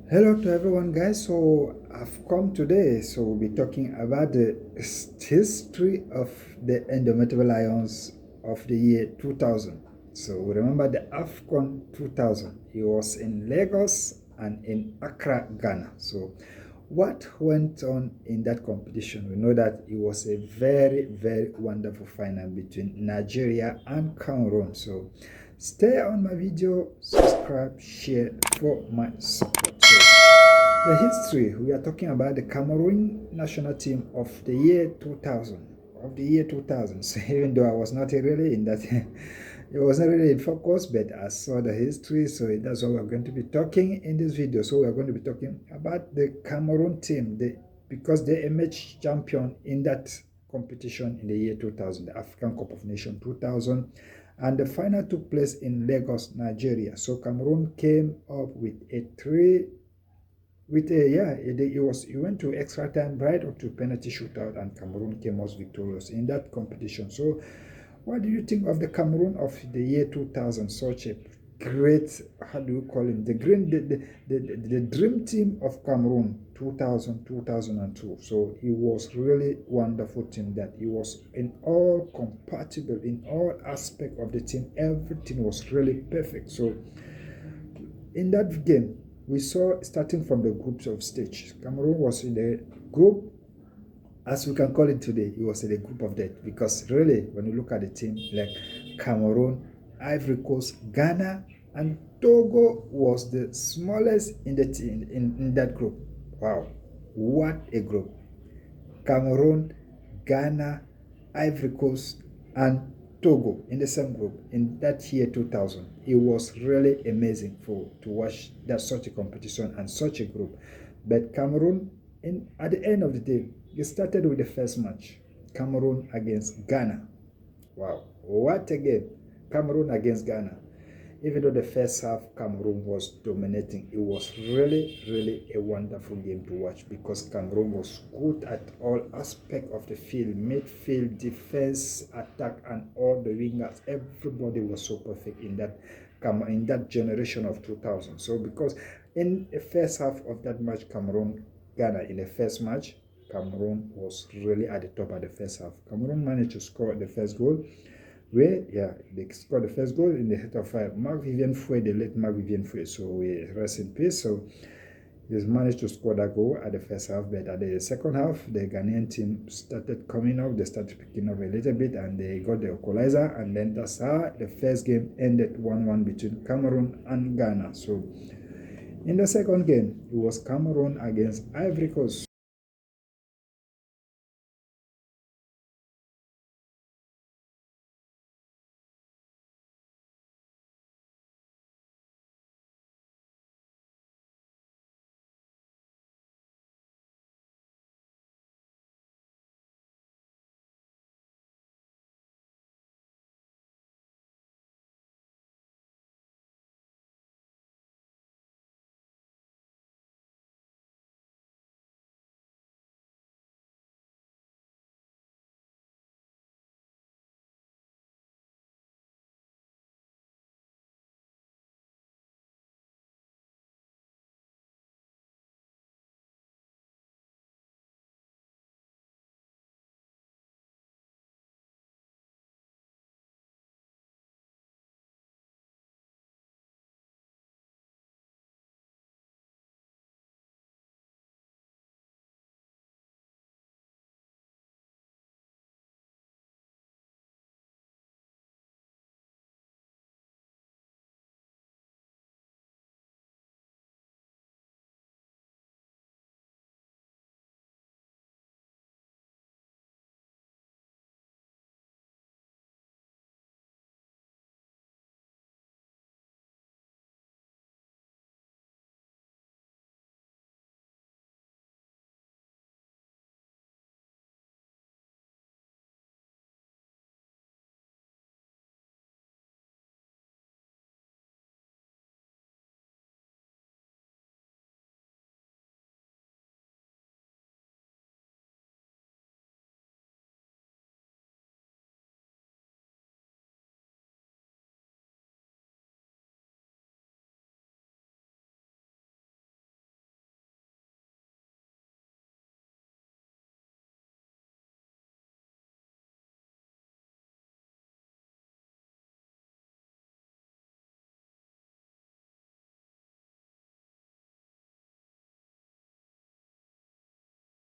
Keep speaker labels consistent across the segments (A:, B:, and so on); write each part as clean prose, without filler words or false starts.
A: Hello to everyone, guys. So I've come today. So we'll be talking about the history of the Indomitable Lions of the year 2000. So remember the AFCON 2000. It was in Lagos and in Accra, Ghana. So what went on in that competition? We know that it was a very, very wonderful final between Nigeria and Cameroon. So stay on my video, subscribe, share for my support. So the history, we are talking about the Cameroon national team of the year 2000. Of the year 2000. So even though I was not really in that, it wasn't really in focus, but I saw the history. So that's what we're going to be talking in this video. So we're going to be talking about the Cameroon team, because they emerged champion in that competition in the year 2000, the African Cup of Nations 2000. And the final took place in Lagos, Nigeria. So Cameroon came up with a three with a yeah, it went to extra time right up to penalty shootout, and Cameroon came out victorious in that competition. So what do you think of the Cameroon of the year 2000? Such a great, how do you call him, the green the dream team of Cameroon 2000 2002. So it was really wonderful team, that it was in all compatible in all aspect of the team. Everything was really perfect. So in that game, we saw, starting from the groups of stage, Cameroon was in the group, as we can call it today. It was in the group of death, because really, when you look at the team, like Cameroon, Ivory Coast, Ghana, and Togo was the smallest in the team in that group. Wow, what a group! Cameroon, Ghana, Ivory Coast, and Togo in the same group in that year 2000. It was really amazing to watch that such a competition and such a group. But Cameroon, at the end of the day, it started with the first match, Cameroon against Ghana. Wow, what a game! Cameroon against Ghana. Even though the first half Cameroon was dominating, it was really, really a wonderful game to watch, because Cameroon was good at all aspects of the field, midfield, defense, attack, and all the wingers. Everybody was so perfect in that generation of 2000. So because in the first half of that match, Cameroon Ghana, in the first match, Cameroon was really at the top of the first half. Cameroon managed to score the first goal, where, yeah, they scored the first goal in the head of Mark Vivian Fue, the late Mark Vivian Fue. So we rest in peace. So he's managed to score that goal at the first half, but at the second half, the Ghanaian team started coming up. They started picking up a little bit, and they got the equalizer, and then that's how the first game ended 1-1 between Cameroon and Ghana. So in the second game, it was Cameroon against Ivory Coast.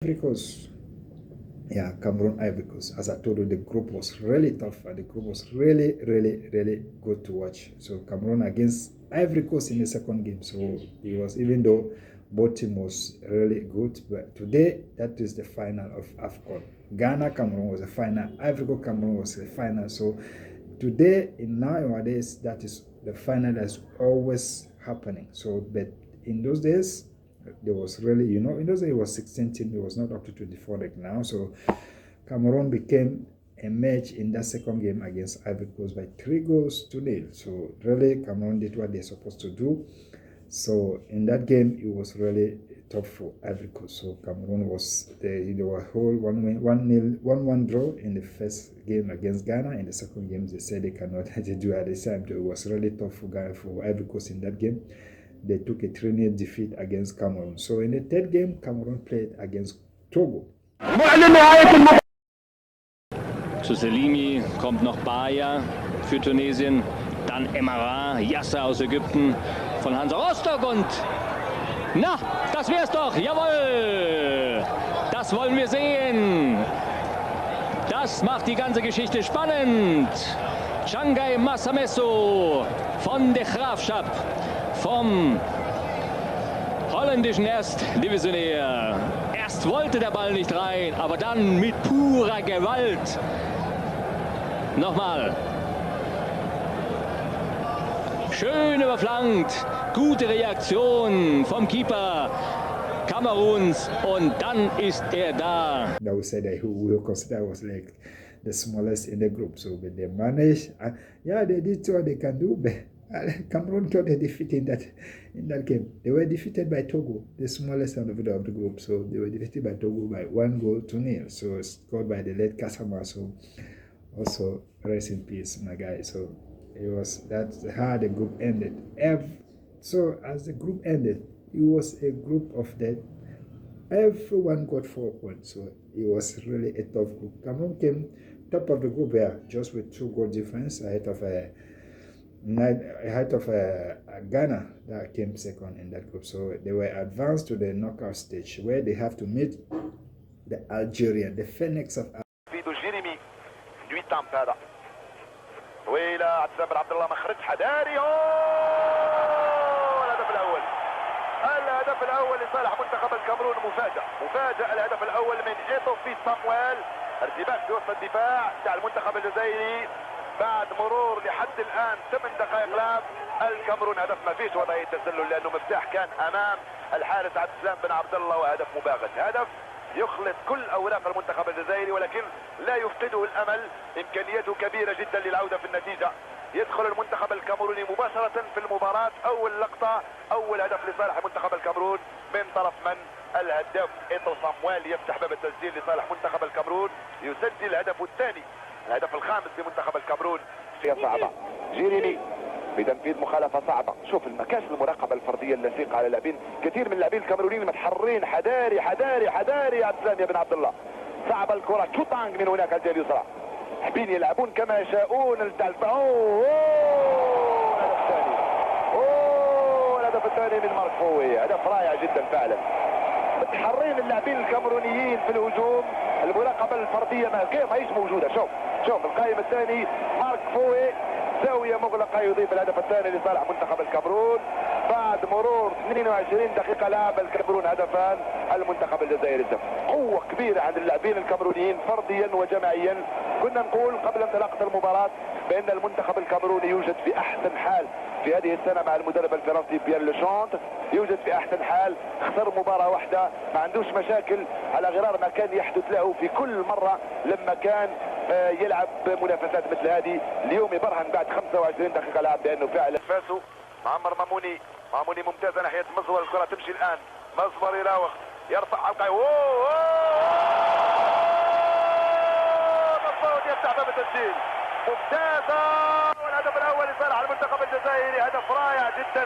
A: Ivory Coast. Yeah, Cameroon, Ivory Coast. As I told you, the group was really tough. And the group was really, really, really good to watch. So Cameroon against Ivory Coast in the second game. So it was, even though both team was really good, but today that is the final of AFCON. Ghana, Cameroon was the final. Ivory Coast, Cameroon was the final. So today, nowadays, that is the final that's always happening. So, but in those days, there was really, in those days it was 16 teams, it was not up to 24 like now. So Cameroon became a match in that second game against Ivory Coast by 3-0. So really Cameroon did what they're supposed to do. So in that game it was really tough for Ivory Coast. So Cameroon was they were whole 1-1 draw in the first game against Ghana. In the second game they said they cannot do at the same time. It was really tough for Ivory Coast in that game. They took a 3-0 defeat against Cameroon. So in the third game, Cameroon played against Togo.
B: Zu Selimi kommt noch Baya für Tunesien, dann Emara, Yasser aus Ägypten von Hansa Rostock und na, das wär's doch, jawohl, das wollen wir sehen. Das macht die ganze Geschichte spannend. Changai Massamesso von der Graafschap, vom holländischen Erstdivisionär. Erst wollte der Ball nicht rein, aber dann mit purer Gewalt. Nochmal. Schön überflankt. Gute Reaktion vom Keeper Kameruns und dann ist da.
A: That was said that who we consider was like the smallest in the group. So when they managed, yeah, they did what they can do, but Cameroon got a defeat in that game. They were defeated by Togo, the smallest of the group. So they were defeated by Togo by 1-0. So scored by the late Kasama. So also rest in peace, my guy. So that's how the group ended. So as the group ended, it was a group of that everyone got 4 points. So it was really a tough group. Cameroon came top of the group here, just with 2 goal difference ahead of Ghana that came second in that group. So they were advanced to the knockout stage where they have to meet the Algerian, the Phoenix of
C: جيريمي دويتام هذا طويلة عبد السلام بن عبد الله مخرج حداري الهدف الأول لصالح منتخب الكاميرون. مفاجأة الهدف الأول من إيتوفي صامويل. ارتباك في وسط الدفاع تاع المنتخب الجزائري بعد مرور لحد الآن 8 دقائق لعب. الكاميرون هدف ما فيش وضعية تسلل لأنه مفتاح كان أمام الحارس عبد السلام بن عبد الله وهدف مباغت. هدف يخلط كل أوراق المنتخب الجزائري ولكن لا يفقده الأمل. إمكانيته كبيرة جدا للعودة في النتيجة. يدخل المنتخب الكاميروني مباشرة في المباراة. أول لقطة أول هدف لصالح منتخب الكاميرون من طرف من الهداف إيتو صامويل يفتح باب التسجيل لصالح منتخب الكاميرون. يسجل الهدف الثاني الهدف الخامس لمنتخب الكاميرون. فيها صعبة جيريمي بتنفيذ مخالفة صعبة. شوف المكاش المراقبة الفردية اللصيقة على اللاعبين. كثير من اللاعبين الكاميرونيين متحررين. حداري يا عبد السلام يا بن عبد الله. صعبة الكرة تشوتانغ من هناك الجهة اليسرى. حابين يلعبون كما يشاءون. الهدف الثاني الهدف الثاني من مارك فوي. هدف رائع جدا فعلا. متحررين اللاعبين الكاميرونيين في الهجوم. المراقبة الفردية ما هيش موجودة. شوف القائم الثاني مارك فوي زاوية مغلقة يضيف الهدف الثاني لصالح منتخب الكاميرون بعد مرور 22 دقيقة لعب الكاميرون هدفان. المنتخب الجزائري قوة كبيرة عند اللاعبين الكاميرونيين فرديا وجماعيا. كنا نقول قبل انطلاقة المباراة بأن المنتخب الكاميروني يوجد في أحسن حال في هذه السنة مع المدرب الفرنسي بيير لوشونت. يوجد في أحسن حال. خسر مباراة واحدة ما عندوش مشاكل على غرار ما كان يحدث له في كل مرة لما كان يلعب منافسات مثل هذه. اليوم يبرهن بعد 25 دقيقة لعب بأنه فعلا فاسو. معمر ماموني ممتازة ناحية مزور. الكرة تمشي الآن. مزور يراوغ يرفع حلقة مصوت يفتح باب التسجيل. ممتازة والهدف الأول لصالح المنتخب الجزائري. هدف رائع جدا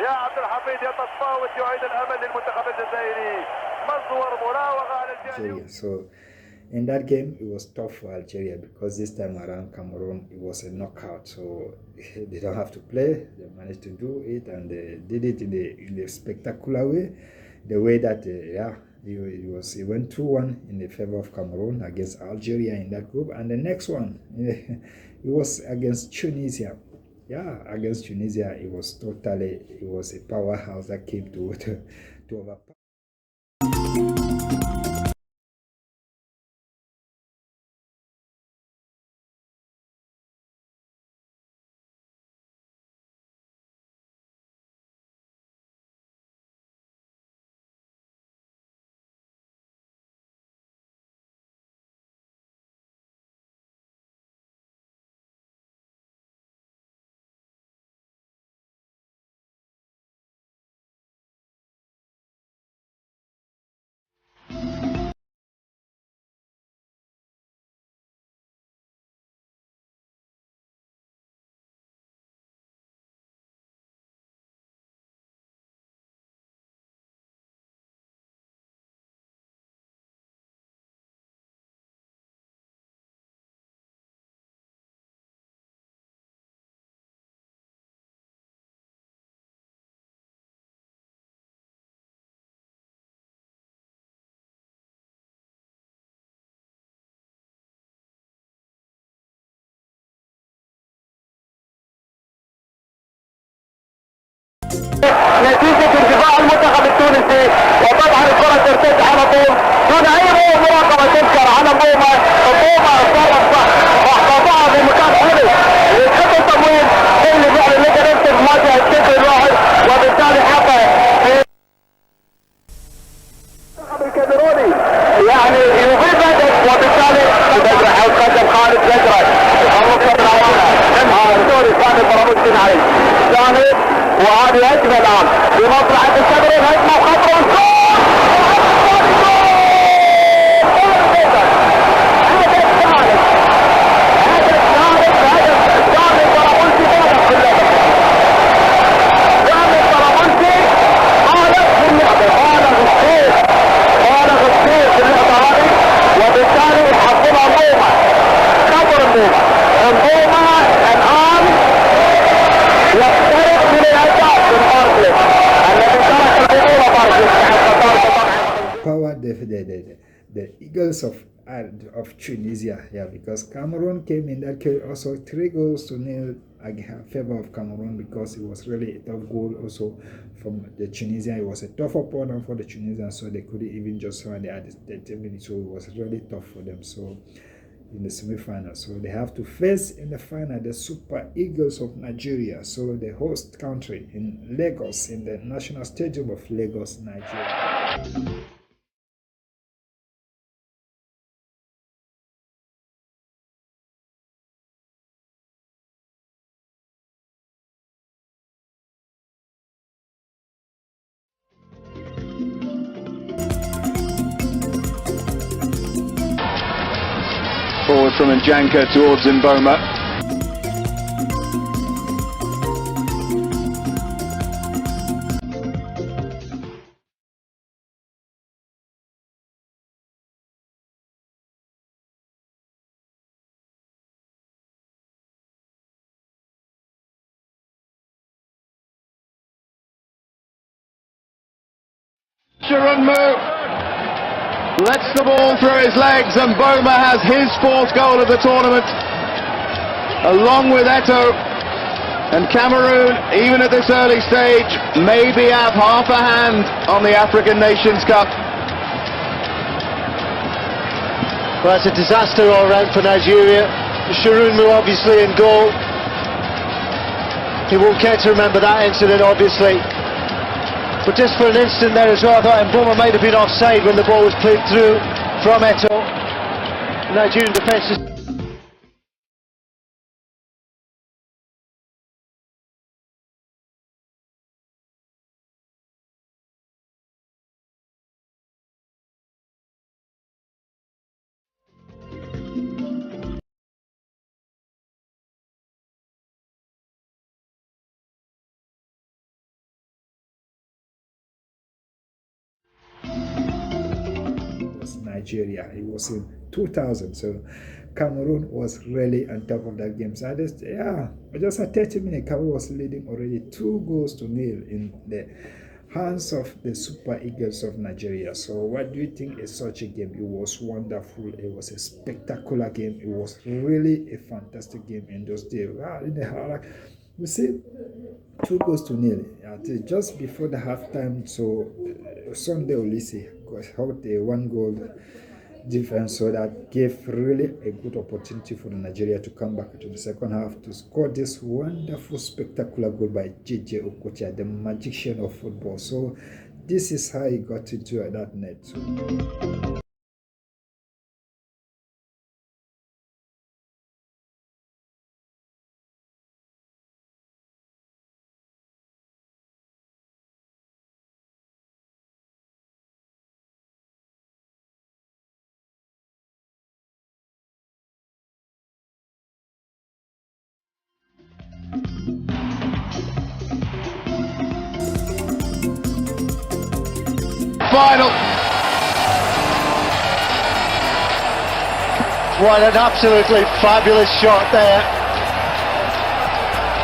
C: يا عبد الحفيظ. يتفاوت يعيد الأمل للمنتخب الجزائري. مزور مراوغة على الجانب.
A: So in that game, it was tough for Algeria because this time around Cameroon, it was a knockout. So they don't have to play. They managed to do it and they did it in a spectacular way. The way that, He went 2-1 in the favor of Cameroon against Algeria in that group, and the next one it was against Tunisia. Yeah, against Tunisia, it was a powerhouse that came to overpower.
C: نتيجة انتفاع المنتخب التونسي، وطبعا الكرة ترتد على طول دون اي مراقبة تذكر على بوما. بوما صرف واحتفظها في مكان حلو يتحط التمويل اللي فعلا لقى نفسه في مواجهة الشكل الواحد، وبالتالي حقق المنتخب الكاميروني يعني يضيف هدف، وبالتالي بدرع يتقدم خالد بدرع يخلص العوالة الدوري ثاني برامج عليه ثاني، وهذه هجمة الآن بمصلحة الكاميرون، هجمة وخطر وبالتالي يحصلها بوما. خطر بوما الآن يقترب من الأهداف من باركلي الذي ترك البطولة باركلي.
A: Power the Eagles of Tunisia, yeah, because Cameroon came in that case also 3-0 in favor of Cameroon, because it was really a tough goal also from the Tunisian. It was a tough opponent for the Tunisians, so they couldn't even just run the 10 minutes, so it was really tough for them. So in the semi-final, so they have to face in the final the Super Eagles of Nigeria, so the host country in Lagos, in the National Stadium of Lagos, Nigeria.
D: Forward from Njanka towards Mboma. Sharonmu lets the ball through his legs, and Mboma has his fourth goal of the tournament, along with Eto'o. And Cameroon, even at this early stage, maybe have half a hand on the African Nations Cup.
E: Well, it's a disaster all round for Nigeria. Sharonmu obviously in goal. He won't care to remember that incident, obviously. But just for an instant there as well, I thought Mboma might have been offside when the ball was played through from Eto'o. Nigerian defence is...
A: Nigeria. It was in 2000, so Cameroon was really on top of that game. So just at 30 minutes, Cameroon was leading already 2-0 in the hands of the Super Eagles of Nigeria. So what do you think is such a game? It was wonderful. It was a spectacular game. It was really a fantastic game in those days. We see 2-0 just before the halftime. So Sunday Olise held a 1-goal difference, so that gave really a good opportunity for Nigeria to come back to the second half to score this wonderful spectacular goal by JJ Okocha, the magician of football. So this is how he got into that net.
D: Final.
E: What an absolutely fabulous shot there.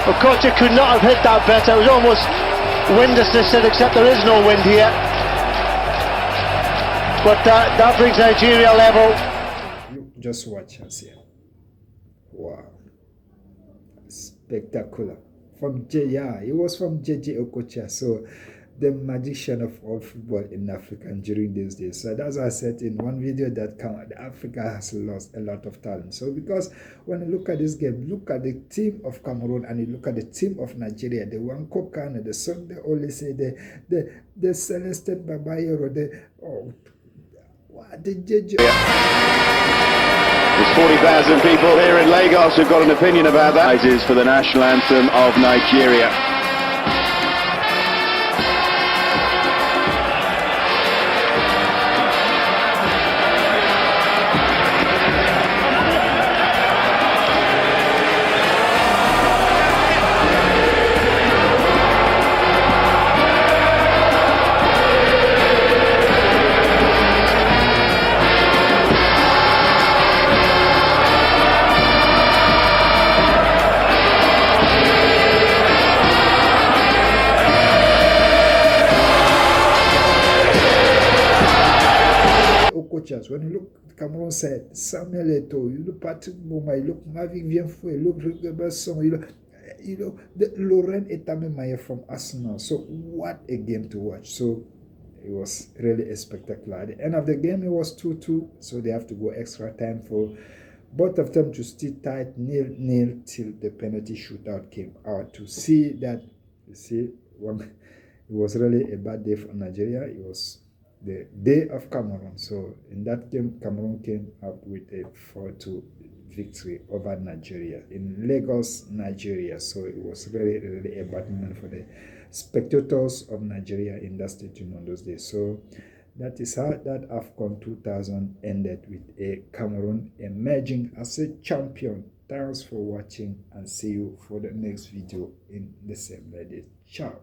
E: Okocha could not have hit that better. It was almost wind assisted, except there is no wind here. But that brings Nigeria level.
A: Just watch us here. Wow. Spectacular. It was from JJ Okocha. So the magician of all football in Africa during these days. So that's why I said in one video that Africa has lost a lot of talent. So because when you look at this game, look at the team of Cameroon and you look at the team of Nigeria, the Wanko Kane, the Sunday Olise, the Celestin Babayero, the JJ.
D: There's 40,000 people here in Lagos who've got an opinion about that. It is for the national anthem of Nigeria.
A: When you look, Cameroon said Samuel Eto'o, you look Patrick Boma, you look Mavic Vienfou, you look Rigobertson, you know the Laurent Etamemaye from Arsenal. So what a game to watch. So it was really a spectacular. At the end of the game, it was 2-2, so they have to go extra time for both of them to stay tight 0-0 till the penalty shootout came out. To see that, it was really a bad day for Nigeria. It was the day of Cameroon. So in that game, Cameroon came out with a 4-2 victory over Nigeria in Lagos, Nigeria. So it was really, really a bad moment for the spectators of Nigeria in that stadium on those days. So that is how that AFCON 2000 ended, with a Cameroon emerging as a champion. Thanks for watching and see you for the next video in the same lady. Ciao.